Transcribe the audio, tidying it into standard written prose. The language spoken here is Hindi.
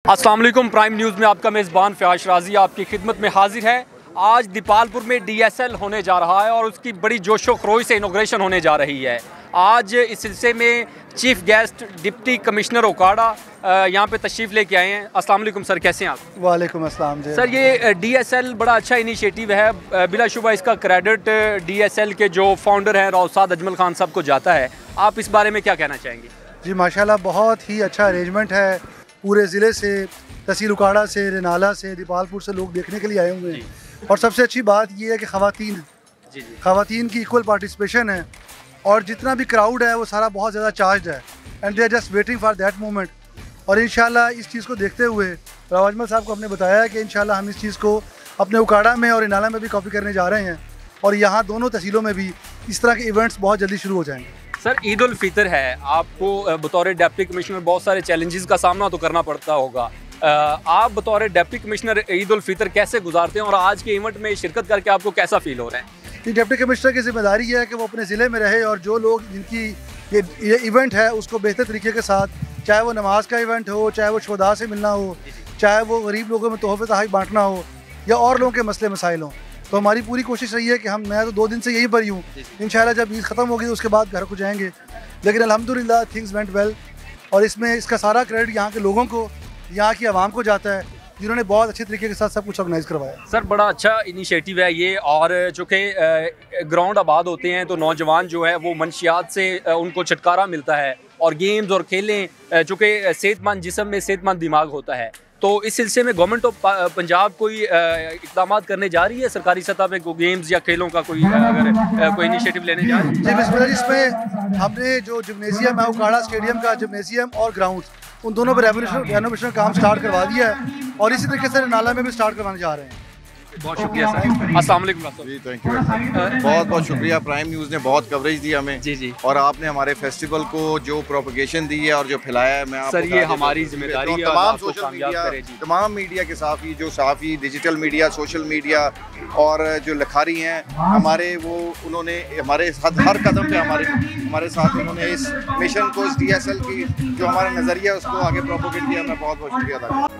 अस्सलाम वालेकुम। प्राइम न्यूज़ में आपका मेज़बान फ़याज़ राज़ी आपकी खिदमत में हाजिर है। आज दीपालपुर में DSL होने जा रहा है और उसकी बड़ी जोशो खरोश से इनॉग्रेशन होने जा रही है। आज इस सिलसिले में chief guest deputy commissioner Okara यहाँ पे तशरीफ़ लेके आए हैं। अस्सलाम वालेकुम सर, कैसे हैं आप? वालेकुम अस्सलाम जी। सर, ये DSL बड़ा अच्छा इनिशिएटिव है। बिलाशुबा इसका क्रेडिट DSL के जो फाउंडर हैं रौसाद अजमल खान साहब को जाता है। आप इस बारे में क्या कहना चाहेंगे? जी माशाल्लाह, बहुत ही अच्छा अरेंजमेंट है। पूरे ज़िले से, तहसील उकाड़ा से, रेनाला से, दीपालपुर से लोग देखने के लिए आए हुए हैं। और सबसे अच्छी बात यह है कि ख़वातीन की इक्वल पार्टिसिपेशन है और जितना भी क्राउड है वो सारा बहुत ज़्यादा चार्ज है and they are just waiting for that moment. और इंशाल्लाह इस चीज़ को देखते हुए रौसाद अजमल साहब को हमने बताया है कि इंशाल्लाह हम इस चीज़ को अपने उकाड़ा में और रेनाला में भी कॉपी करने जा रहे हैं और यहाँ दोनों तहसीलों में भी इस तरह के इवेंट्स बहुत जल्दी शुरू हो जाएंगे। सर, ईद उल फितर है, आपको बतौर डिप्टी कमिश्नर बहुत सारे चैलेंजेस का सामना तो करना पड़ता होगा। आप बतौर डिप्टी कमिश्नर ईद उल फितर कैसे गुजारते हैं और आज के इवेंट में शिरकत करके आपको कैसा फील हो रहा है? ये डिप्टी कमिश्नर की जिम्मेदारी है कि वो अपने ज़िले में रहे और जो लोग जिनकी ये इवेंट है उसको बेहतर तरीके के साथ, चाहे वो नमाज का इवेंट हो, चाहे वो शुहदा से मिलना हो, चाहे वो गरीब लोगों में तोहफे तहफ़ बांटना हो या और लोगों के मसले मसाइल हों, तो हमारी पूरी कोशिश रही है कि मैं तो 2 दिन से यहीं पर ही हूँ। इंशाल्लाह जब ईद ख़त्म होगी तो उसके बाद घर को जाएंगे। लेकिन अल्हम्दुलिल्लाह थिंग्स वेंट वेल और इसमें इसका सारा क्रेडिट यहाँ के लोगों को, यहाँ की आवाम को जाता है जिन्होंने बहुत अच्छे तरीके के साथ सब कुछ ऑर्गेनाइज़ करवाया। सर, बड़ा अच्छा इनिशिएटिव है ये। और जो कि ग्राउंड आबाद होते हैं तो नौजवान जो है वो मंशियात से उनको छुटकारा मिलता है और गेम्स और खेलें, जो कि सेहतमंद जिस्म में सेहतमंद दिमाग होता है। तो इस सिलसिले में गवर्नमेंट ऑफ पंजाब कोई इक़दाम करने जा रही है सरकारी सतह पे, कोई गेम्स या खेलों का कोई कोई इनिशिएटिव लेने जा रही है? जी बिस्मिल्लाह। इसमें हमने जो जिम्नेजियम है, उकाड़ा स्टेडियम का जिम्नेजियम और ग्राउंड, उन दोनों पर रेनोवेशन काम स्टार्ट करवा दिया है और इसी तरीके से नाला में भी स्टार्ट करवाने जा रहे हैं। बहुत शुक्रिया सर। अस्सलाम वालेकुम। जी थैंक यू। बहुत बहुत शुक्रिया। प्राइम न्यूज़ ने बहुत कवरेज दी हमें। जी और आपने हमारे फेस्टिवल को जो प्रोपगेशन दी है और जो फैलाया है, मैं आपको सर ये हमारी जिम्मेदारी है। तमाम सोशल मीडिया, तमाम मीडिया के साफ़ी डिजिटल मीडिया, सोशल मीडिया और जो लिखारी हैं हमारे, वो उन्होंने हमारे साथ हर कदम पे हमारे साथ उन्होंने इस मिशन को, इस DSL की जो हमारा नज़रिया है उसको आगे प्रोपगेट किया। मैं बहुत बहुत शुक्रिया अदा करता हूं।